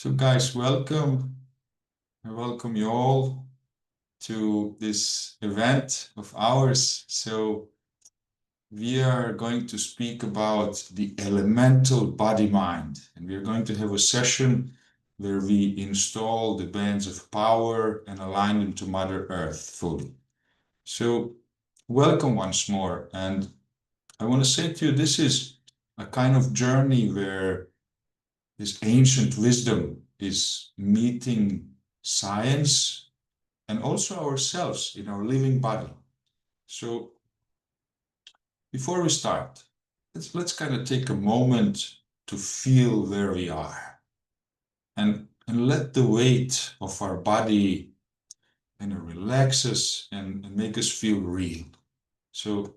So guys, welcome. I welcome you all to this event of ours. So we are going to speak about the elemental body-mind, and we are going to have a session where we install the bands of power and align them to Mother Earth fully. So welcome once more. And I want to say to you, this is a kind of journey where this ancient wisdom is meeting science and also ourselves in our living body. So before we start, let's kind of take a moment to feel where we are and let the weight of our body kind of relax us and make us feel real. So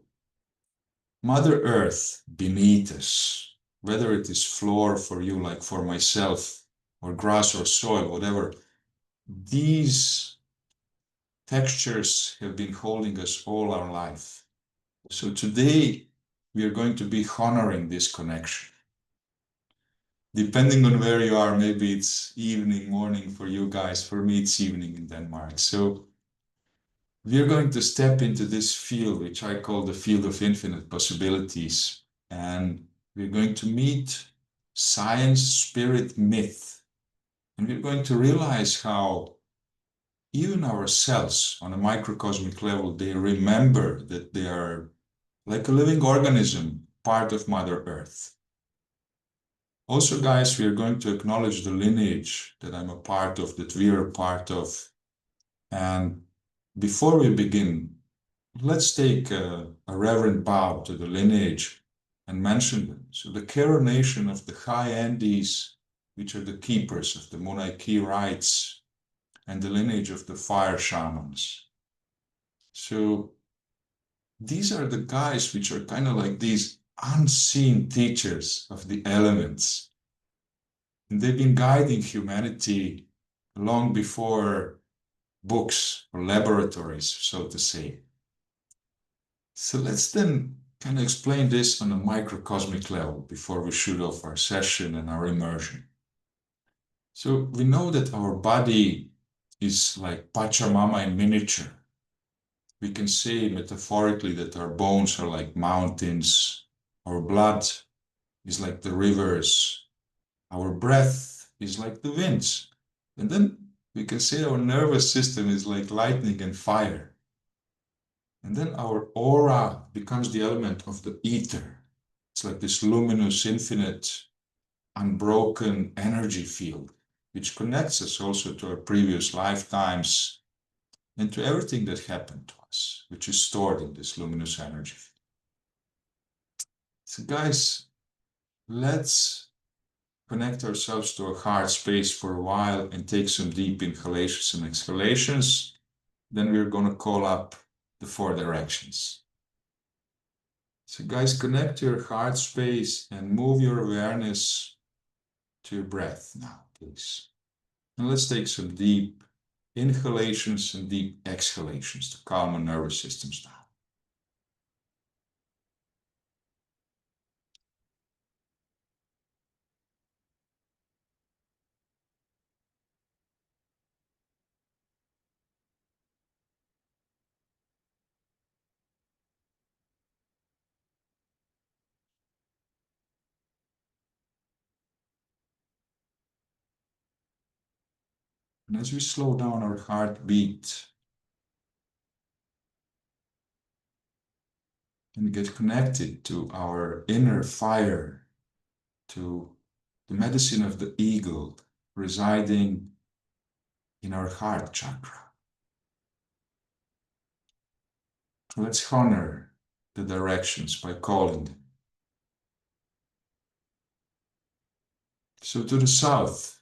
Mother Earth beneath us, whether it is floor for you, like for myself, or grass or soil, whatever, these textures have been holding us all our life. So today we are going to be honoring this connection. Depending on where you are, maybe it's evening, morning for you guys. For me, it's evening in Denmark. So we are going to step into this field, which I call the field of infinite possibilities. And we're going to meet science, spirit, myth. And we're going to realize how even our cells on a microcosmic level, they remember that they are like a living organism, part of Mother Earth. Also, guys, we are going to acknowledge the lineage that I'm a part of, that we are a part of. And before we begin, let's take a reverent bow to the lineage and mention them. So the Kero nation of the High Andes, which are the keepers of the Munaiki rites, and the lineage of the fire shamans. So these are the guys which are kind of like these unseen teachers of the elements. And they've been guiding humanity long before books or laboratories, so to say. So let's then kind of explain this on a microcosmic level before we shoot off our session and our immersion. So we know that our body is like Pachamama in miniature. We can say metaphorically that our bones are like mountains, our blood is like the rivers, our breath is like the winds. And then we can say our nervous system is like lightning and fire. And then our aura becomes the element of the ether. It's like this luminous, infinite, unbroken energy field, which connects us also to our previous lifetimes and to everything that happened to us, which is stored in this luminous energy. So guys, let's connect ourselves to our heart space for a while and take some deep inhalations and exhalations. Then we're going to call up the 4 directions. So guys, connect to your heart space and move your awareness to your breath now, please. And let's take some deep inhalations and deep exhalations to calm our nervous systems down. And as we slow down our heartbeat and get connected to our inner fire, to the medicine of the eagle residing in our heart chakra. Let's honor the directions by calling them. So to the south,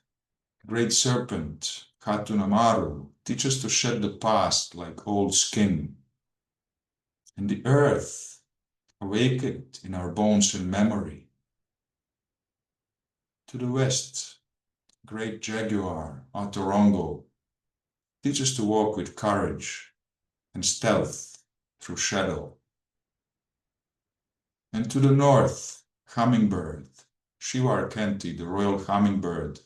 great serpent, Katunamaru, teach us to shed the past like old skin. And the earth, awakened in our bones and memory. To the west, great jaguar, Atorongo, teach us to walk with courage and stealth through shadow. And to the north, hummingbird, Shiva Arkenti, the royal hummingbird,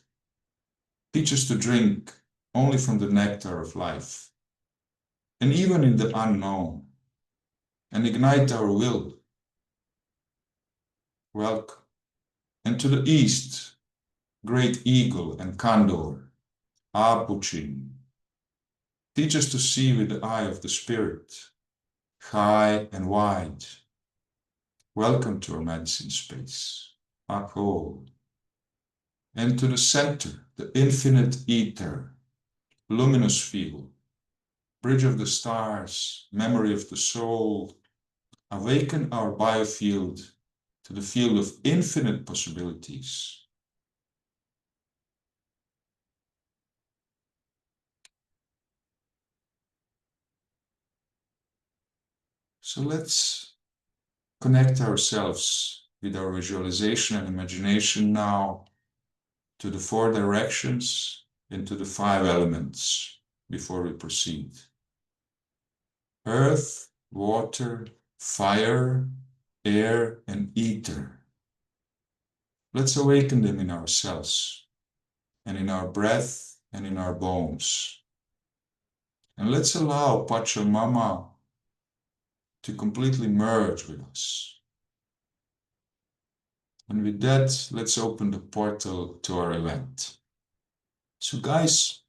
Teach us to drink only from the nectar of life, and even in the unknown, and ignite our will. Welcome. And to the east, great eagle and condor, Apuchin. Teach us to see with the eye of the spirit, high and wide. Welcome to our medicine space, Ako. And to the center, the infinite ether, luminous field, bridge of the stars, memory of the soul. Awaken our biofield to the field of infinite possibilities. So let's connect ourselves with our visualization and imagination now to the 4 directions and to the 5 elements before we proceed. Earth, water, fire, air, and ether. Let's awaken them in ourselves and in our breath and in our bones. And let's allow Pachamama to completely merge with us. And with that, let's open the portal to our event. So guys,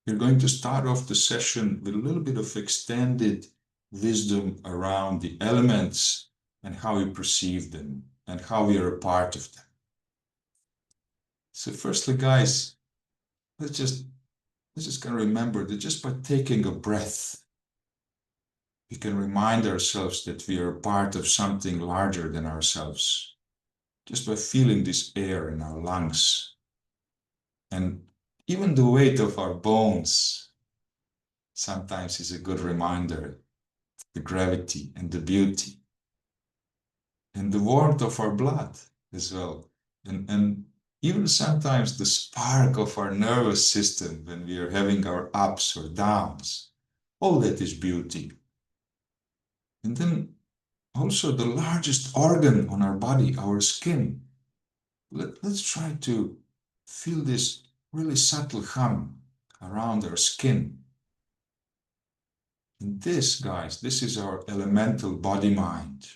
we're going to start off the session with a little bit of extended wisdom around the elements and how we perceive them and how we are a part of them. So firstly, guys, let's just kind of remember that just by taking a breath, we can remind ourselves that we are a part of something larger than ourselves. Just by feeling this air in our lungs. And even the weight of our bones sometimes is a good reminder, the gravity and the beauty. And the warmth of our blood as well. And even sometimes the spark of our nervous system when we are having our ups or downs. All that is beauty. And then also the largest organ on our body, our skin. Let's try to feel this really subtle hum around our skin. And this, guys, this is our elemental body-mind.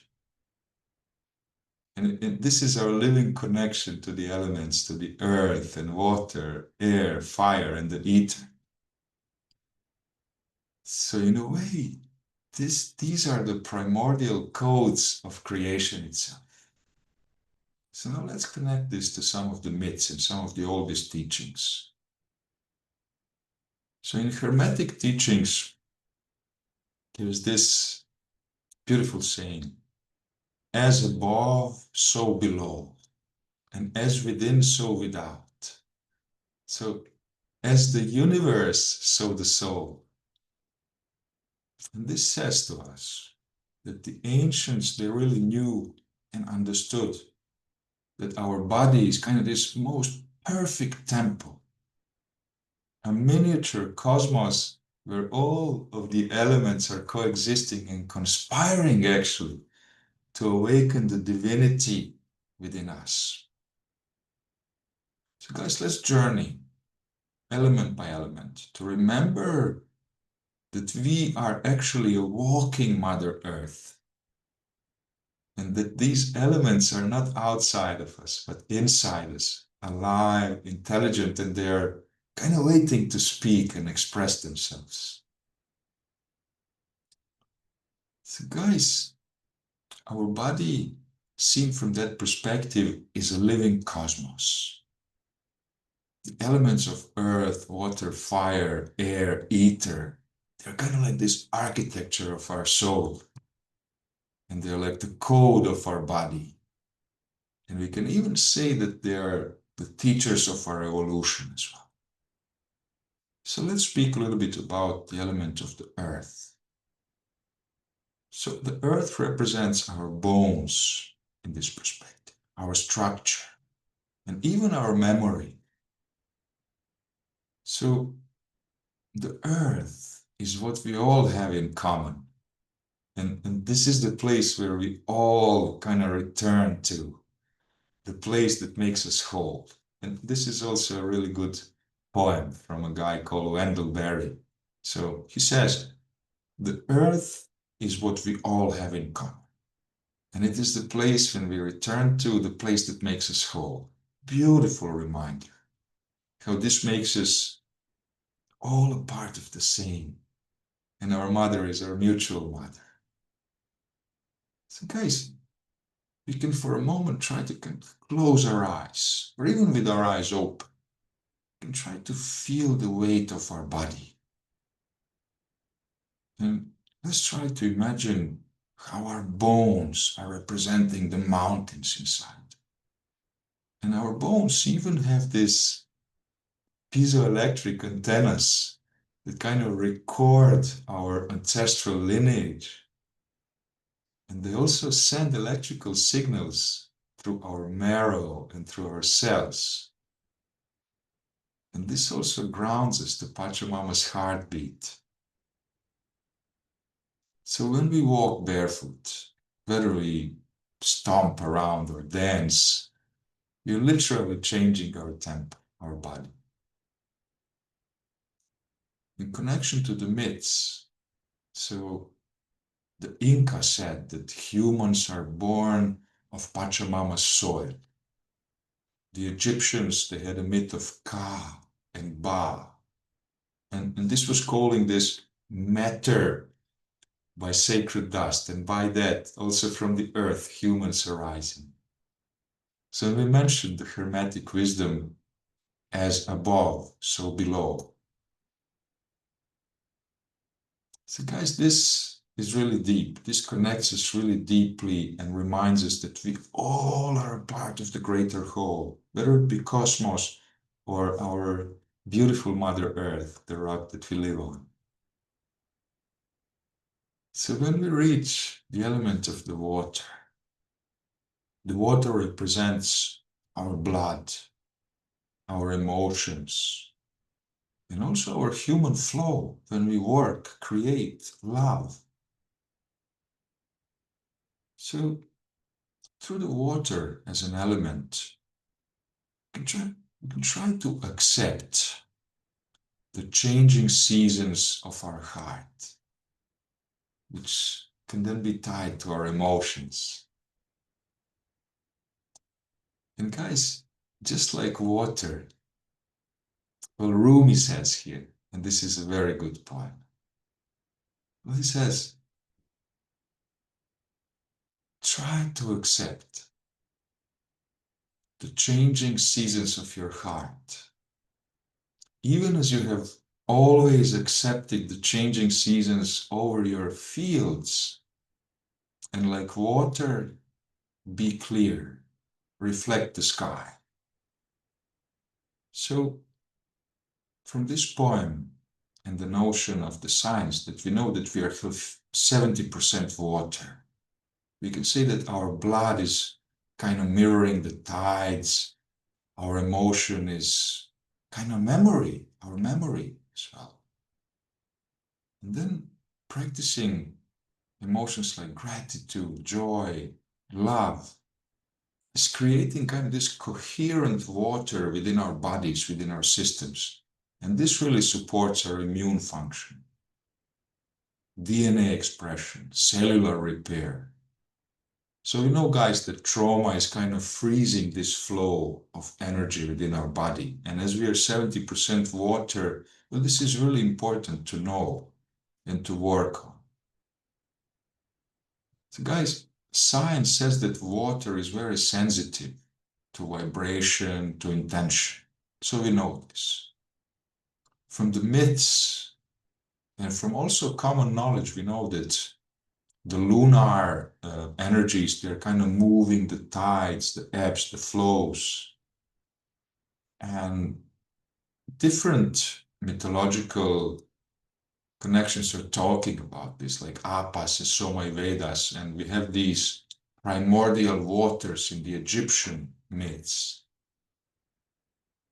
And this is our living connection to the elements, to the earth and water, air, fire, and the ether. So in a way, these are the primordial codes of creation itself. So now let's connect this to some of the myths and some of the oldest teachings. So in Hermetic teachings, there's this beautiful saying, as above, so below, and as within, so without. So as the universe, so the soul. And this says to us that the ancients, they really knew and understood that our body is kind of this most perfect temple, a miniature cosmos where all of the elements are coexisting and conspiring actually to awaken the divinity within us. So guys, let's journey element by element to remember that we are actually a walking Mother Earth and that these elements are not outside of us, but inside us, alive, intelligent, and they're kind of waiting to speak and express themselves. So guys, our body, seen from that perspective, is a living cosmos. The elements of earth, water, fire, air, ether, they're kind of like this architecture of our soul. And they're like the code of our body. And we can even say that they're the teachers of our evolution as well. So let's speak a little bit about the element of the earth. So the earth represents our bones in this perspective, our structure, and even our memory. So the earth is what we all have in common. And this is the place where we all kind of return to, the place that makes us whole. And this is also a really good poem from a guy called Wendell Berry. So he says, the earth is what we all have in common. And it is the place when we return to, the place that makes us whole. Beautiful reminder how this makes us all a part of the same. And our mother is our mutual mother. So guys, we can for a moment try to close our eyes, or even with our eyes open, we can try to feel the weight of our body. And let's try to imagine how our bones are representing the mountains inside. And our bones even have this piezoelectric antennas that kind of record our ancestral lineage. And they also send electrical signals through our marrow and through our cells. And this also grounds us to Pachamama's heartbeat. So when we walk barefoot, whether we stomp around or dance, we're literally changing our tempo, our body. In connection to the myths, so the Inca said that humans are born of Pachamama's soil. The Egyptians, they had a myth of Ka and Ba. And this was calling this matter by sacred dust, and by that, also from the earth, humans arising. So we mentioned the Hermetic wisdom as above, so below. So guys, this is really deep. This connects us really deeply and reminds us that we all are a part of the greater whole, whether it be cosmos or our beautiful Mother Earth, the rock that we live on. So when we reach the element of the water represents our blood, our emotions, and also our human flow when we work, create, love. So through the water as an element, we can try to accept the changing seasons of our heart, which can then be tied to our emotions. And guys, just like water, well, Rumi says here, and this is a very good poem. Well, he says, try to accept the changing seasons of your heart, even as you have always accepted the changing seasons over your fields. And like water, be clear, reflect the sky. So from this poem and the notion of the science that we know that we are 70% water, we can say that our blood is kind of mirroring the tides. Our emotion is kind of memory, our memory as well. And then practicing emotions like gratitude, joy, love is creating kind of this coherent water within our bodies, within our systems. And this really supports our immune function, DNA expression, cellular repair. So we know, guys, that trauma is kind of freezing this flow of energy within our body. And as we are 70% water, well, this is really important to know and to work on. So guys, science says that water is very sensitive to vibration, to intention. So we know this. From the myths and from also common knowledge, we know that the lunar energies, they're kind of moving the tides, the ebbs, the flows. And different mythological connections are talking about this, like Apas, Somai Vedas, and we have these primordial waters in the Egyptian myths,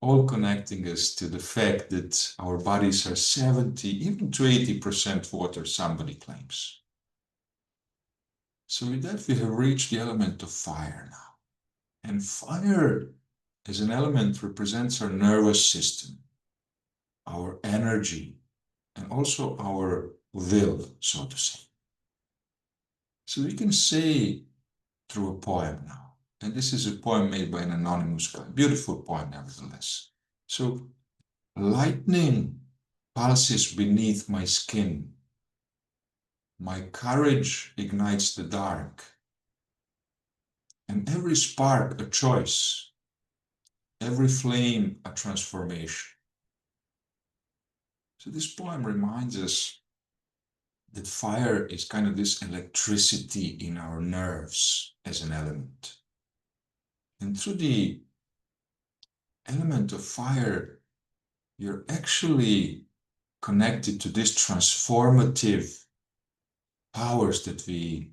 all connecting us to the fact that our bodies are 70, even to 80% water, somebody claims. So with that, we have reached the element of fire now. And fire as an element represents our nervous system. our energy, and also our will, so to say. So we can say through a poem now, and this is a poem made by an anonymous guy, beautiful poem nevertheless. So, lightning pulses beneath my skin. My courage ignites the dark, and every spark a choice, every flame a transformation. So this poem reminds us that fire is kind of this electricity in our nerves as an element. And through the element of fire, you're actually connected to these transformative powers that we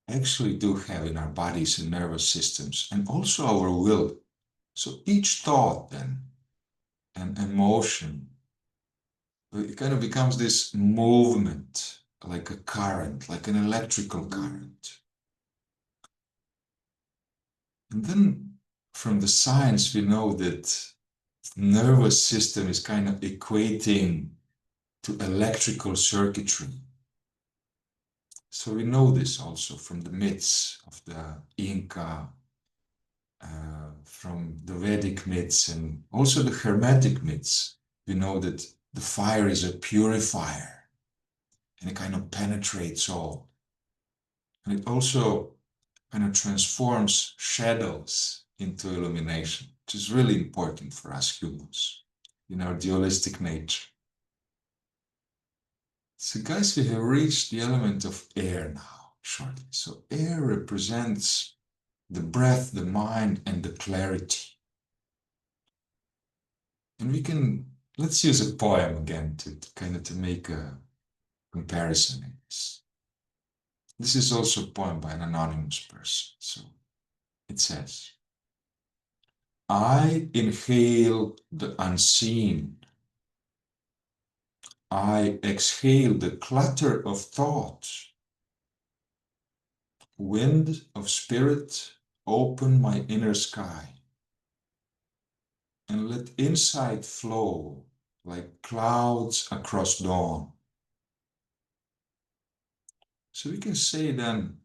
actually do have in our bodies and nervous systems, and also our will. So each thought then and emotion, it kind of becomes this movement, like a current, like an electrical current. And then from the science, we know that nervous system is kind of equating to electrical circuitry. So we know this also from the myths of the Inca, from the Vedic myths, and also the Hermetic myths. We know that the fire is a purifier and it kind of penetrates all. And it also kind of transforms shadows into illumination, which is really important for us humans in our dualistic nature. So guys, we have reached the element of air now, shortly. So air represents the breath, the mind, and the clarity. And we can, let's use a poem again to kind of to make a comparison in this. This is also a poem by an anonymous person. So it says, I inhale the unseen. I exhale the clutter of thoughts. Wind of spirit, open my inner sky and let insight flow like clouds across dawn. So we can say then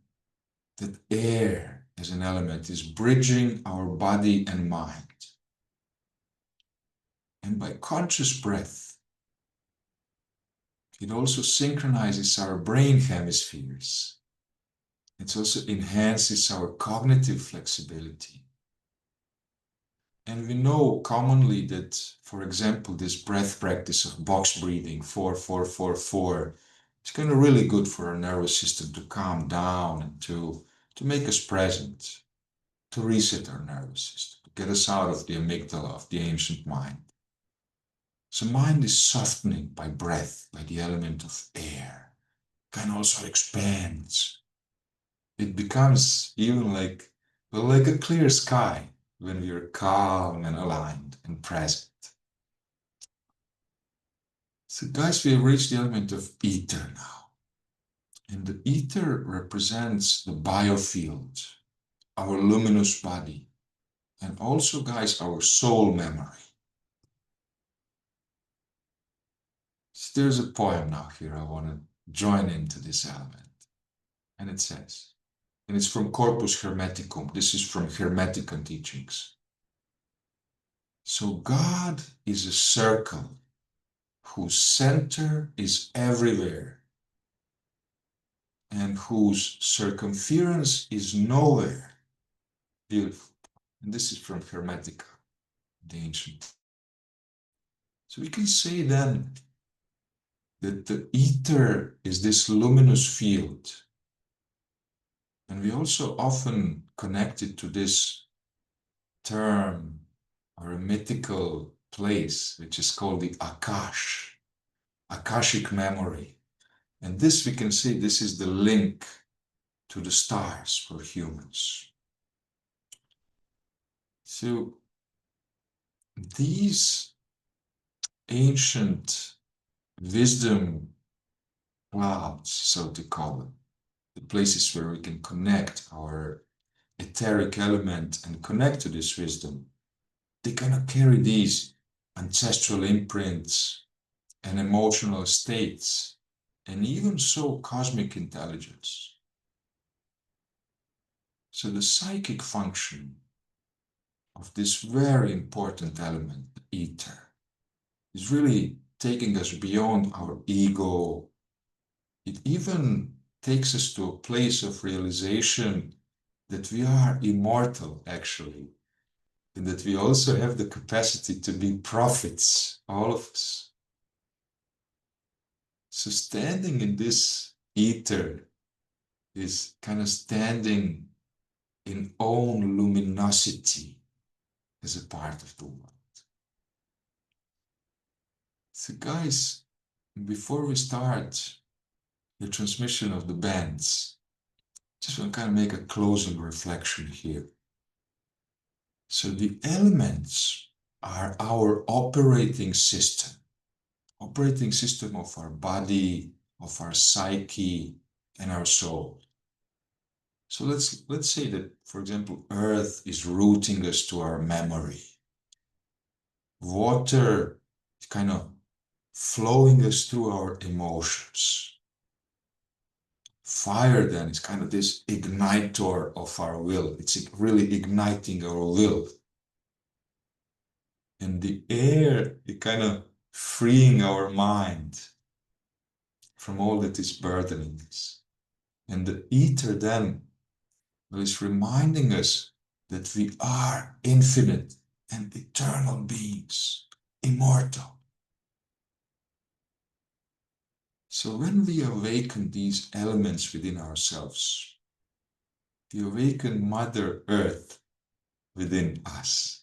that air as an element is bridging our body and mind. And by conscious breath, it also synchronizes our brain hemispheres. It also enhances our cognitive flexibility. And we know commonly that, for example, this breath practice of box breathing, 4-4-4-4, it's kind of really good for our nervous system to calm down and to make us present, to reset our nervous system, to get us out of the amygdala of the ancient mind. So mind is softening by breath, by the element of air. Kind of also expands. It becomes even like, well, like a clear sky when we are calm and aligned and present. So guys, we have reached the element of ether now. And the ether represents the biofield, our luminous body, and also, guys, our soul memory. So there's a poem now here I want to join into this element. And it says, and it's from Corpus Hermeticum. This is from Hermetican teachings. So God is a circle whose center is everywhere and whose circumference is nowhere. Beautiful. And this is from Hermetica, the ancient. So we can say then that the ether is this luminous field. And we also often connect it to this term or a mythical place, which is called the Akash, Akashic memory. And this, we can say, this is the link to the stars for humans. So these ancient wisdom clouds, so to call them, the places where we can connect our etheric element and connect to this wisdom, they kind of carry these ancestral imprints, and emotional states, and even so cosmic intelligence. So the psychic function of this very important element, the ether, is really taking us beyond our ego. It even takes us to a place of realization that we are immortal, actually, and that we also have the capacity to be prophets, all of us. So standing in this ether is kind of standing in own luminosity as a part of the world. So guys, before we start the transmission of the bands, just want to kind of make a closing reflection here. So the elements are our operating system of our body, of our psyche, and our soul. So let's say that, for example, earth is rooting us to our memory. Water is kind of flowing us through our emotions. Fire then is kind of this igniter of our will. It's really igniting our will. And the air is kind of freeing our mind from all that is burdening us. And the ether then is reminding us that we are infinite and eternal beings, immortal. So when we awaken these elements within ourselves, we awaken Mother Earth within us.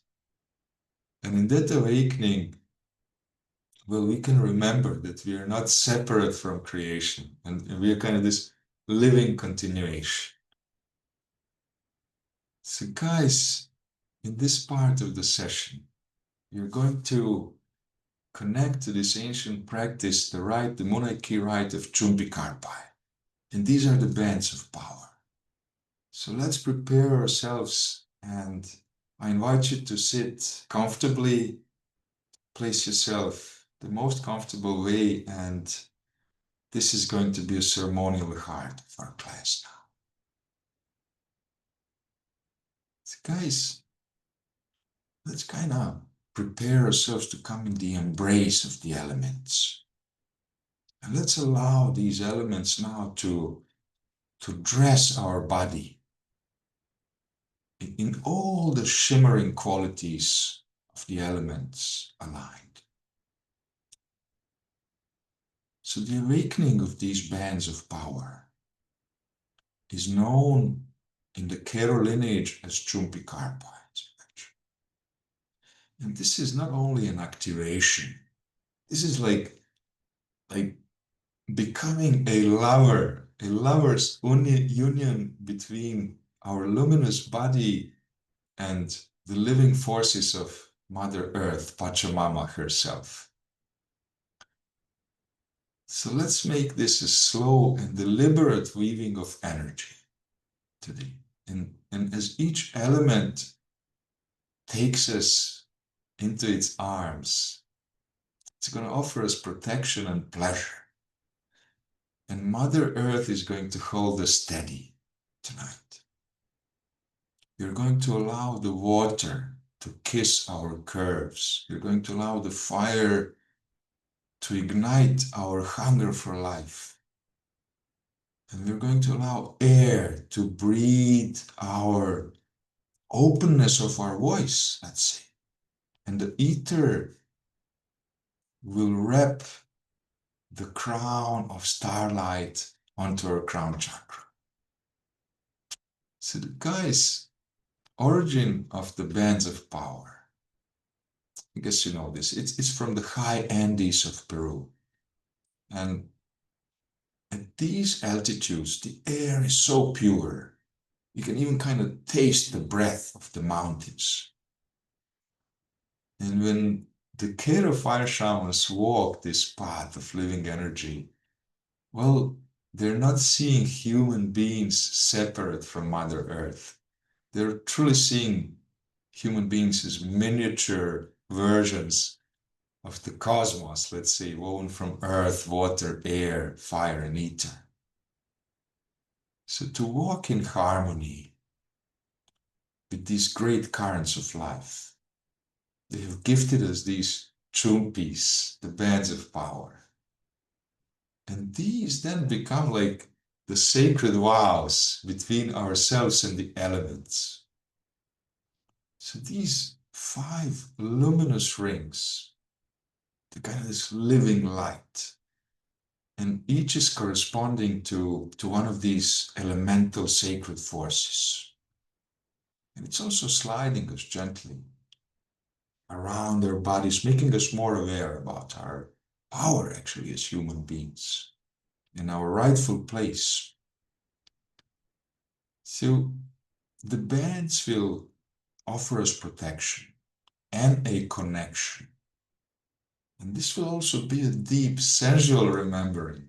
And in that awakening, well, we can remember that we are not separate from creation, and we are kind of this living continuation. So guys, in this part of the session, you're going to connect to this ancient practice, the monarchy rite of Chumpi Karpay. And these are the bands of power. So let's prepare ourselves, and I invite you to sit comfortably, place yourself the most comfortable way, and this is going to be a ceremonial heart of our class now. So guys, let's kind of prepare ourselves to come in the embrace of the elements. And let's allow these elements now to dress our body in all the shimmering qualities of the elements aligned. So the awakening of these bands of power is known in the Kero lineage as Chumpi Karpay. And this is not only an activation, this is like becoming a lover's union between our luminous body and the living forces of Mother Earth, Pachamama herself. So let's make this a slow and deliberate weaving of energy today. And as each element takes us into its arms, it's going to offer us protection and pleasure. And Mother Earth is going to hold us steady tonight. You're going to allow the water to kiss our curves. You're going to allow the fire to ignite our hunger for life. And we're going to allow air to breathe our openness of our voice, let's say. And the ether will wrap the crown of starlight onto our crown chakra. So the guys, origin of the bands of power, I guess you know this, it's from the high Andes of Peru. And at these altitudes, the air is so pure, you can even kind of taste the breath of the mountains. And when the Kero fire shamans walk this path of living energy, well, they're not seeing human beings separate from Mother Earth. They're truly seeing human beings as miniature versions of the cosmos, let's say, woven from earth, water, air, fire, and ether. So to walk in harmony with these great currents of life, they have gifted us these chumpis, the bands of power. And these then become like the sacred vows between ourselves and the elements. So these 5 luminous rings, the kind of this living light, and each is corresponding to one of these elemental sacred forces. And it's also sliding us gently around our bodies, making us more aware about our power actually as human beings and our rightful place. So the bands will offer us protection and a connection. And this will also be a deep sensual remembering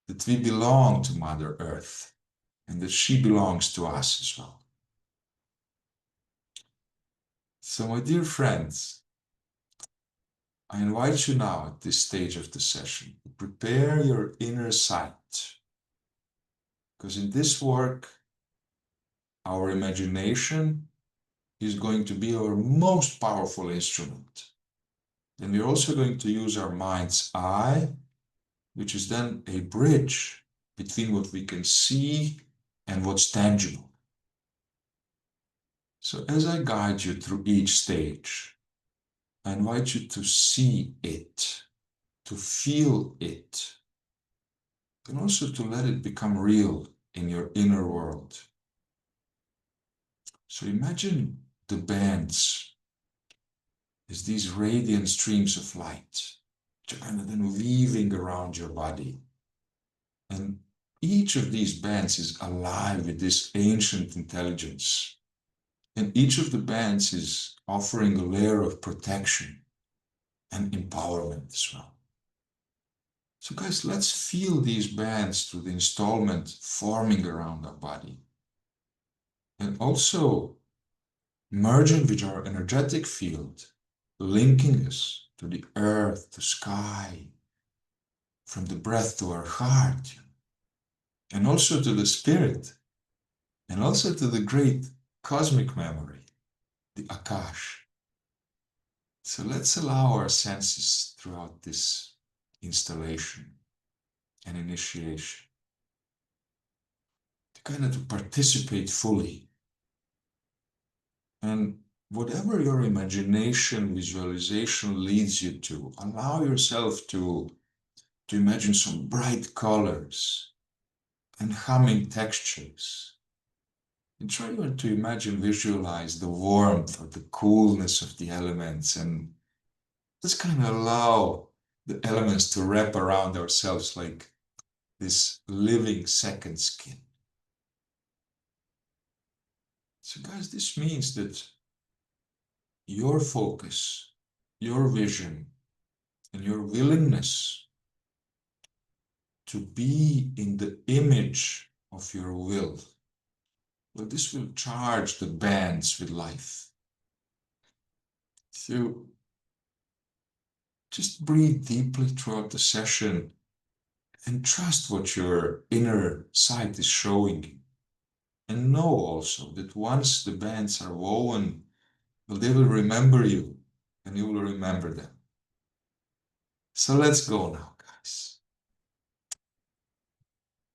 that we belong to Mother Earth and that she belongs to us as well. So, my dear friends, I invite you now at this stage of the session to prepare your inner sight, because in this work, our imagination is going to be our most powerful instrument. And we're also going to use our mind's eye, which is then a bridge between what we can see and what's tangible. So as I guide you through each stage, I invite you to see it, to feel it, and also to let it become real in your inner world. So imagine the bands as these radiant streams of light, which are kind of then weaving around your body. And each of these bands is alive with this ancient intelligence. And each of the bands is offering a layer of protection and empowerment as well. So guys, let's feel these bands through the installment forming around our body. And also merging with our energetic field, linking us to the earth, to sky, from the breath to our heart, and also to the spirit, and also to the great cosmic memory, the Akash. So let's allow our senses throughout this installation and initiation to kind of to participate fully. And whatever your imagination, visualization leads you to, allow yourself to imagine some bright colors and humming textures. And try to imagine, visualize the warmth or the coolness of the elements, and just kind of allow the elements to wrap around ourselves like this living second skin. So guys, this means that your focus, your vision, and your willingness to be in the image of your will, well, this will charge the bands with life. So just breathe deeply throughout the session and trust what your inner sight is showing you. And know also that once the bands are woven, well, they will remember you and you will remember them. So let's go now, guys.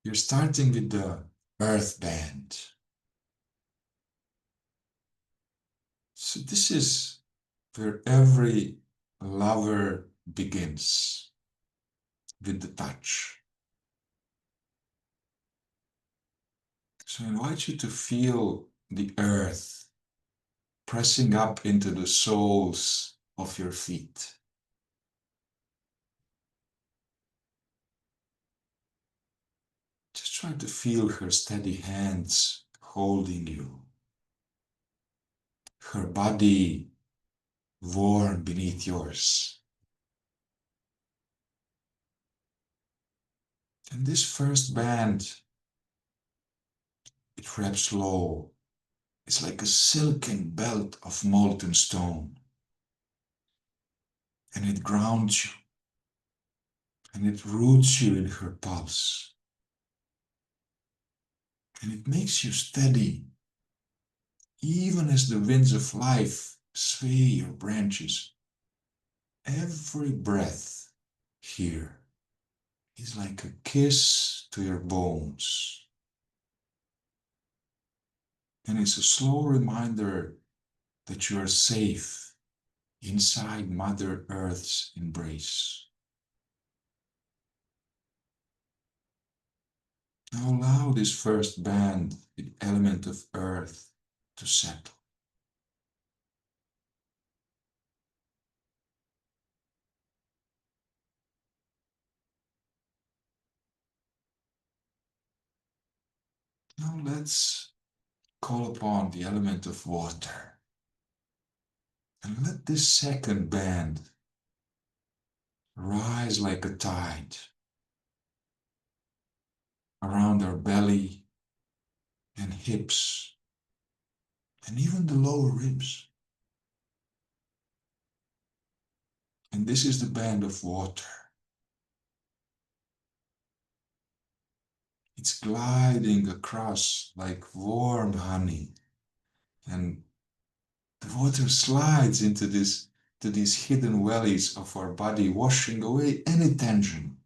You're starting with the earth band. So this is where every lover begins, with the touch. So I invite you to feel the earth pressing up into the soles of your feet. Just try to feel her steady hands holding you, her body warm beneath yours. And this first band, it wraps low. It's like a silken belt of molten stone. and it grounds you, and it roots you in her pulse, and it makes you steady, even as the winds of life sway your branches. Every breath here is like a kiss to your bones, and it's a slow reminder that you are safe inside Mother Earth's embrace. Now allow this first band, the element of earth, to settle. Now let's call upon the element of water. And let this second band rise like a tide around our belly and hips and even the lower ribs. And this is the band of water. It's gliding across like warm honey, and the water slides into these hidden valleys of our body, washing away any tension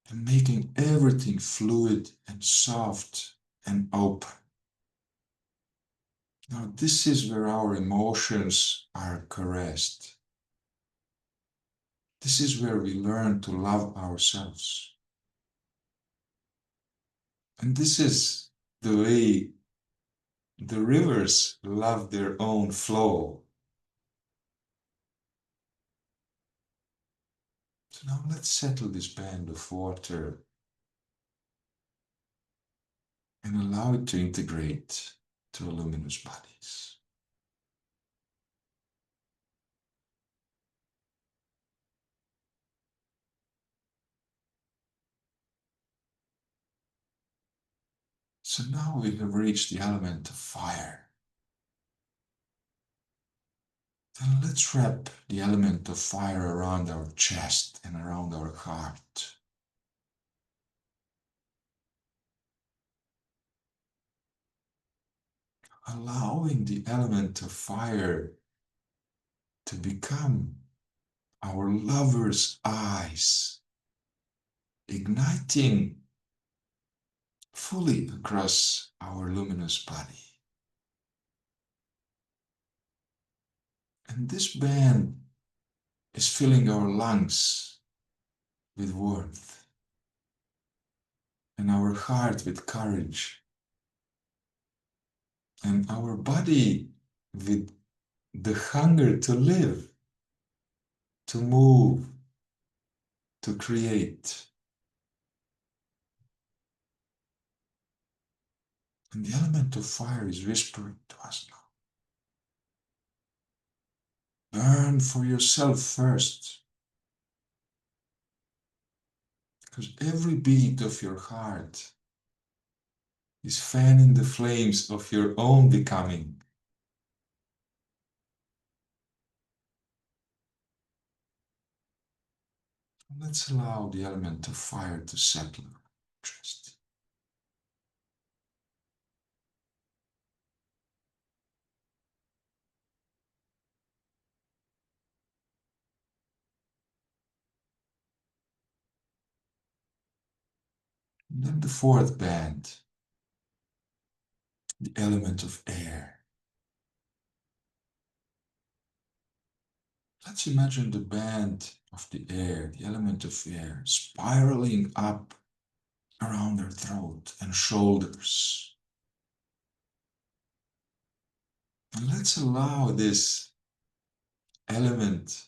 and making everything fluid and soft and open. Now, this is where our emotions are caressed. This is where we learn to love ourselves. And this is the way the rivers love their own flow. So now let's settle this band of water and allow it to integrate to our luminous bodies. So now we have reached the element of fire. And let's wrap the element of fire around our chest and around our heart. Allowing the element of fire to become our lover's eyes, igniting fully across our luminous body. And this band is filling our lungs with warmth and our heart with courage and our body with the hunger to live, to move, to create. And the element of fire is whispering to us now. Burn for yourself first. Because every beat of your heart is fanning the flames of your own becoming. Let's allow the element of fire to settle our chest. And then the fourth band, the element of air. Let's imagine the band of the air, the element of air, spiraling up around our throat and shoulders. And let's allow this element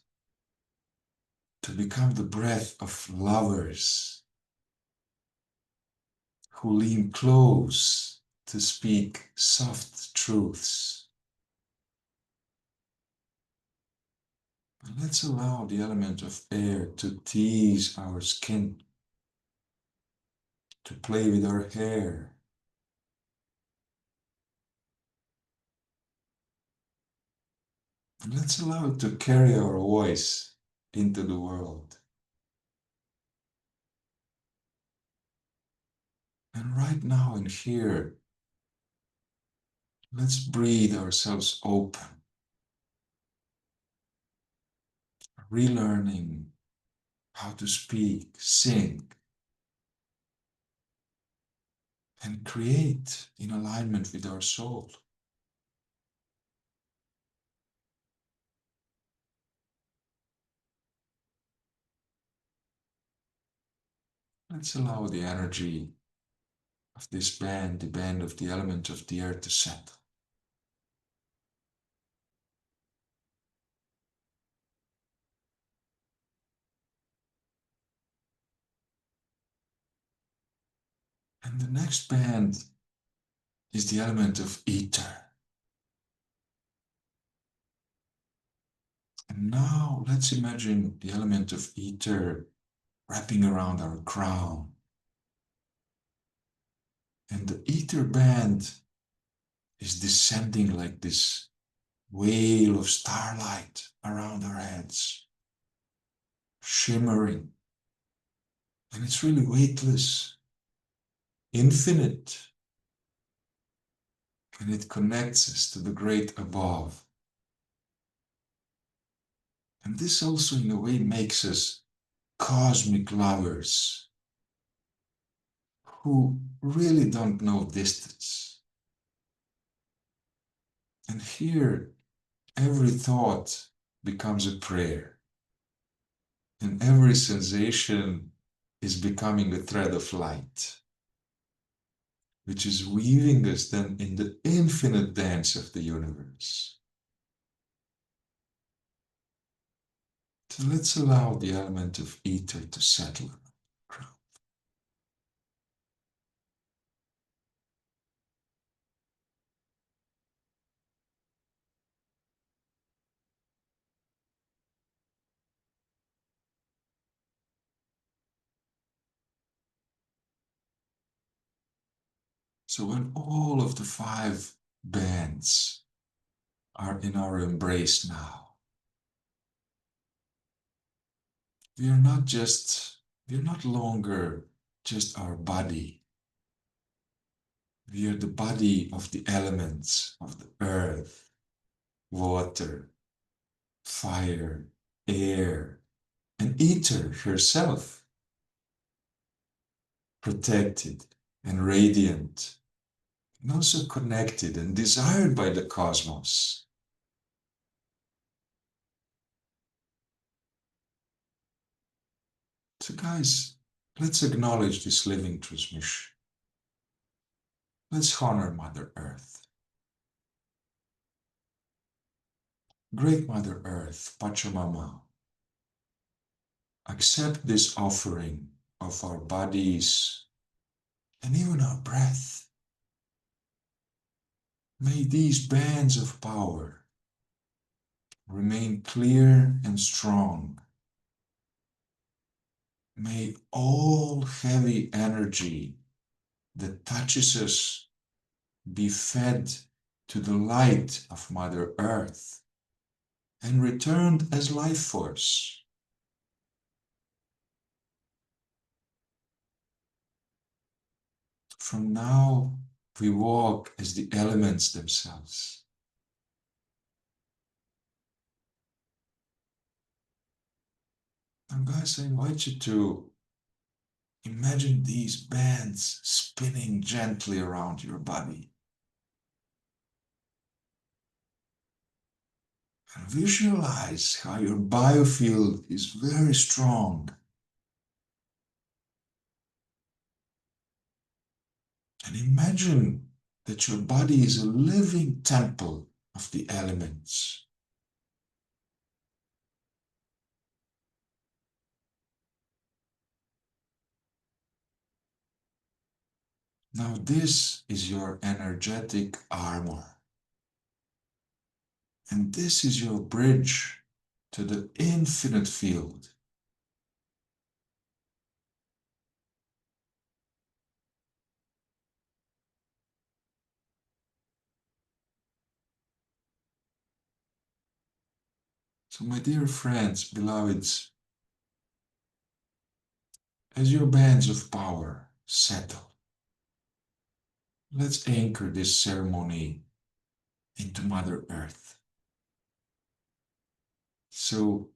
to become the breath of lovers who lean close to speak soft truths. And let's allow the element of air to tease our skin, to play with our hair, And let's allow it to carry our voice into the world. And right now and here, let's breathe ourselves open, relearning how to speak, sing, and create in alignment with our soul. Let's allow the energy of this band, the band of the element of the earth, to settle. And the next band is the element of ether. And now let's imagine the element of ether wrapping around our crown. And the ether band is descending like this whale of starlight around our heads, shimmering. And it's really weightless, infinite. And it connects us to the great above. And this also, in a way, makes us cosmic lovers who really don't know distance. And here, every thought becomes a prayer, and every sensation is becoming a thread of light, which is weaving us then in the infinite dance of the universe. So let's allow the element of ether to settle around the crown. So when all of the 5 bands are in our embrace now, we are not just, we are not longer just our body. We are the body of the elements of the earth, water, fire, air, and ether herself, protected and radiant, and also connected and desired by the cosmos. So, guys, let's acknowledge this living transmission. Let's honor Mother Earth. Great Mother Earth, Pachamama, accept this offering of our bodies and even our breath. May these bands of power remain clear and strong. May all heavy energy that touches us be fed to the light of Mother Earth and returned as life force. From now, we walk as the elements themselves. And guys, I invite you to imagine these bands spinning gently around your body. And visualize how your biofield is very strong. And imagine that your body is a living temple of the elements. Now, this is your energetic armor. And this is your bridge to the infinite field. So, my dear friends, beloveds, as your bands of power settle, let's anchor this ceremony into Mother Earth so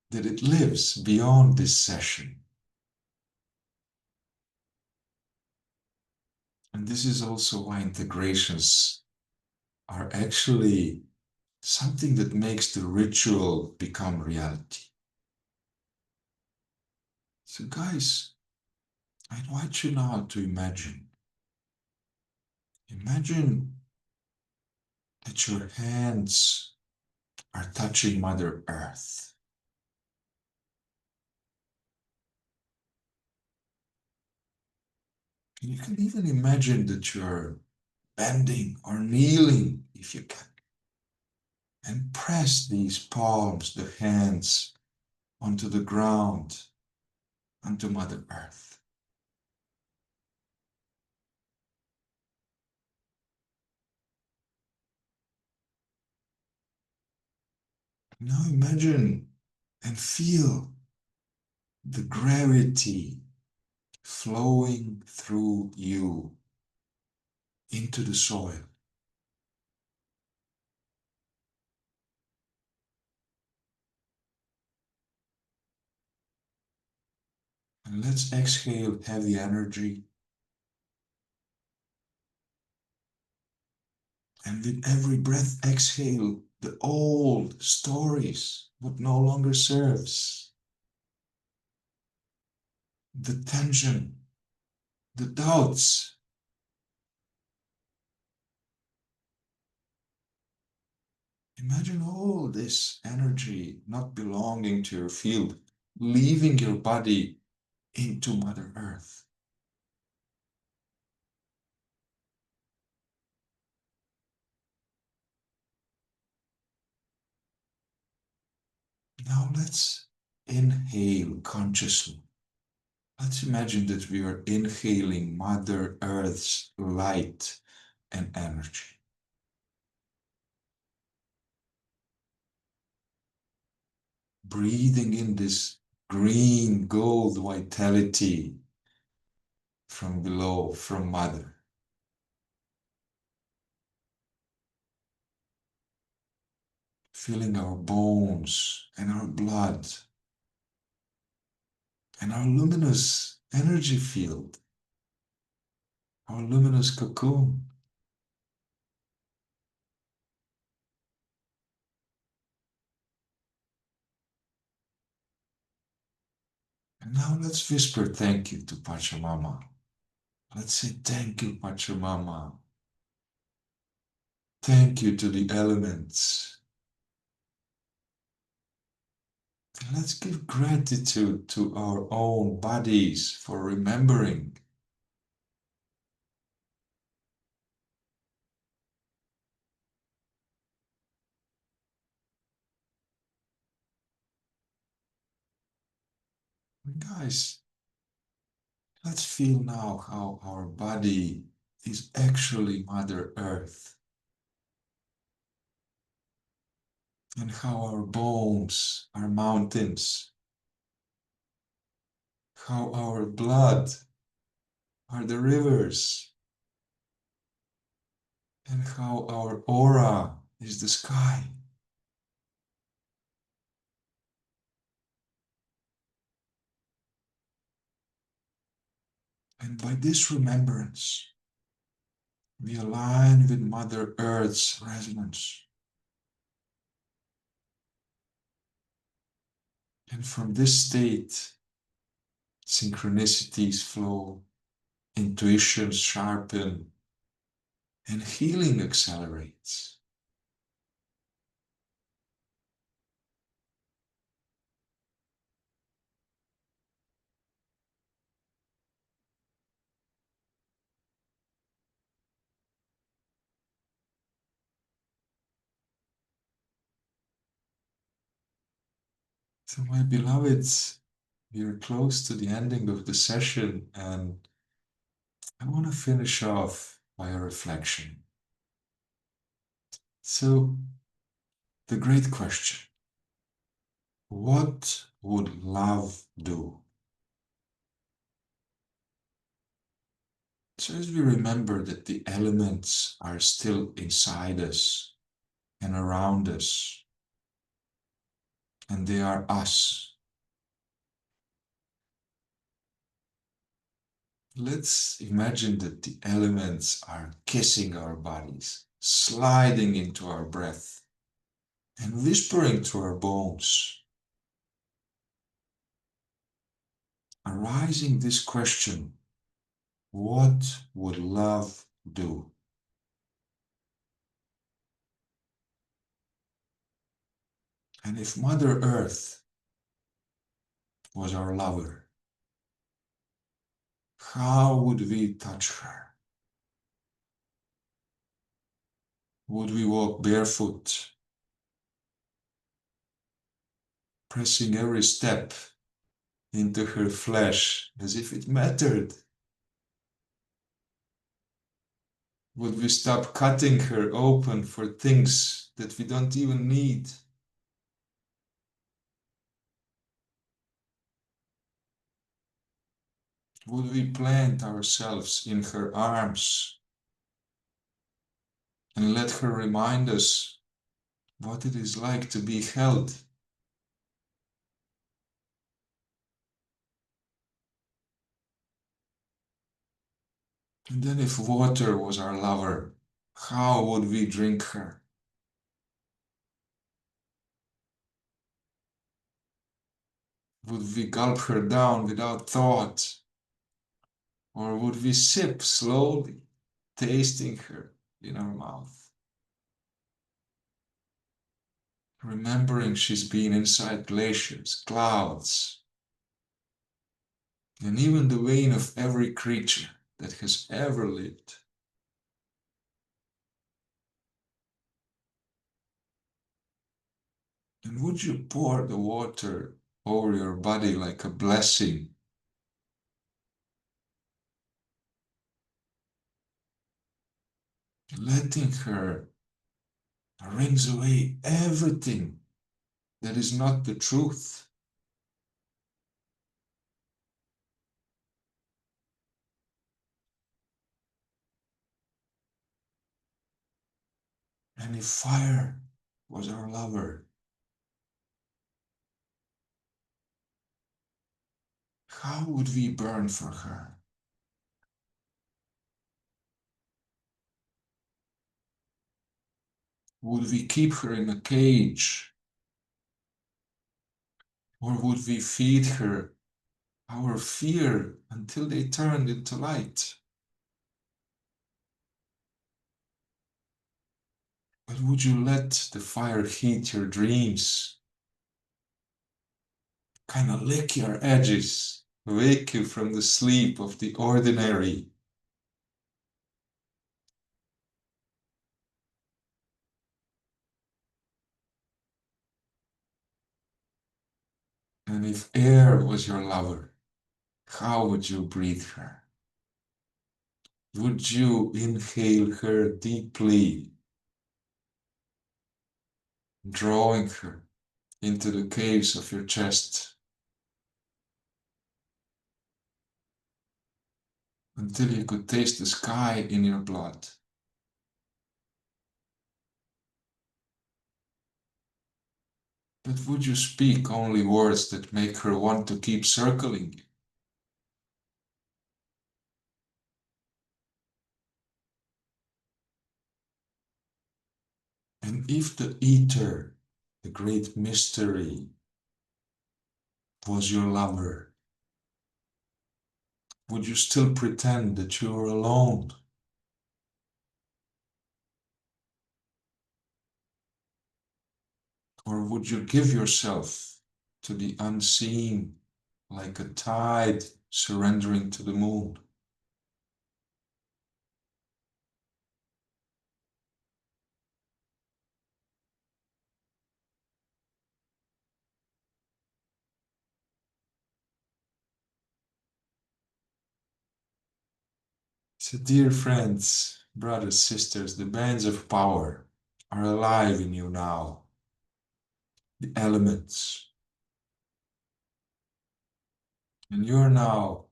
that it lives beyond this session. And this is also why integrations are actually something that makes the ritual become reality. So, guys, I invite you now to imagine. Imagine that your hands are touching Mother Earth. And you can even imagine that you're bending or kneeling, if you can, and press these palms, the hands, onto the ground, onto Mother Earth. Now imagine and feel the gravity flowing through you into the soil. And let's exhale heavy energy. And with every breath, exhale the old stories, what no longer serves, the tension, the doubts. Imagine all this energy not belonging to your field, leaving your body into Mother Earth. Now let's inhale consciously. Let's imagine that we are inhaling Mother Earth's light and energy. Breathing in this green gold vitality from below, from Mother. Filling our bones and our blood and our luminous energy field, our luminous cocoon. And now let's whisper thank you to Pachamama. Let's say thank you, Pachamama. Thank you to the elements. And let's give gratitude to our own bodies for remembering. And guys, let's feel now how our body is actually Mother Earth. And how our bones are mountains. How our blood are the rivers. And how our aura is the sky. And by this remembrance, we align with Mother Earth's resonance. And from this state, synchronicities flow, intuitions sharpen, and healing accelerates. So, my beloveds, we are close to the ending of the session, and I want to finish off by a reflection. So, the great question, What would love do? So as we remember that the elements are still inside us and around us, and they are us. Let's imagine that the elements are kissing our bodies, sliding into our breath, and whispering through our bones. Arising this question, what would love do? And if Mother Earth was our lover, how would we touch her? Would we walk barefoot, pressing every step into her flesh as if it mattered? Would we stop cutting her open for things that we don't even need? Would we plant ourselves in her arms and let her remind us what it is like to be held? And then if water was our lover, how would we drink her? Would we gulp her down without thought? Or would we sip slowly, tasting her in our mouth? Remembering she's been inside glaciers, clouds, and even the vein of every creature that has ever lived. And would you pour the water over your body like a blessing? Letting her rinse away everything that is not the truth. And if fire was our lover, how would we burn for her? Would we keep her in a cage? Or would we feed her our fear until they turned into light? But would you let the fire heat your dreams? Kind of lick your edges, wake you from the sleep of the ordinary. And if air was your lover, how would you breathe her? Would you inhale her deeply, drawing her into the caves of your chest until you could taste the sky in your blood? But would you speak only words that make her want to keep circling? And if the ether, the great mystery, was your lover, would you still pretend that you were alone? Or would you give yourself to the unseen like a tide surrendering to the moon? So, dear friends, brothers, sisters, the bands of power are alive in you now. The elements, And you're now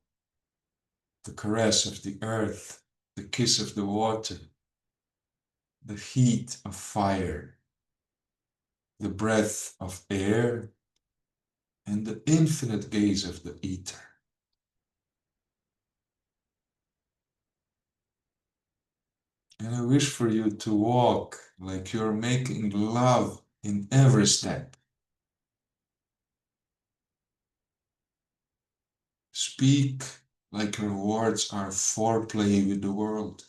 the caress of the earth, the kiss of the water, the heat of fire, the breath of air, and the infinite gaze of the ether. And I wish for you to walk like you're making love in every step. Speak like your words are foreplay with the world.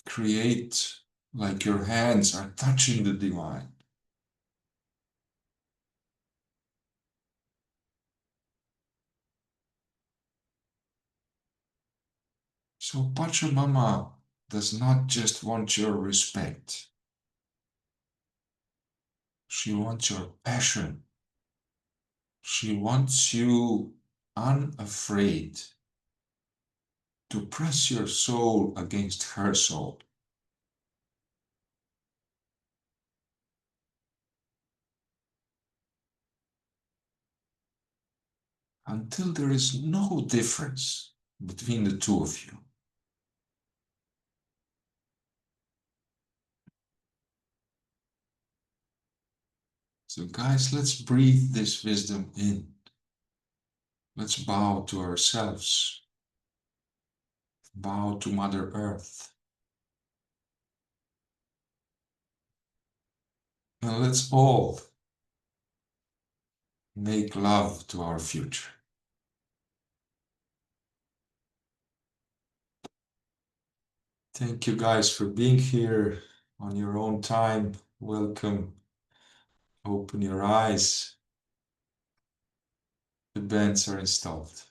Create like your hands are touching the divine. So Pachamama does not just want your respect. She wants your passion. She wants you unafraid to press your soul against her soul. Until there is no difference between the two of you. So guys, let's breathe this wisdom in. Let's bow to ourselves. Bow to Mother Earth. And let's all make love to our future. Thank you guys for being here on your own time. Welcome. Open your eyes. The bands are installed.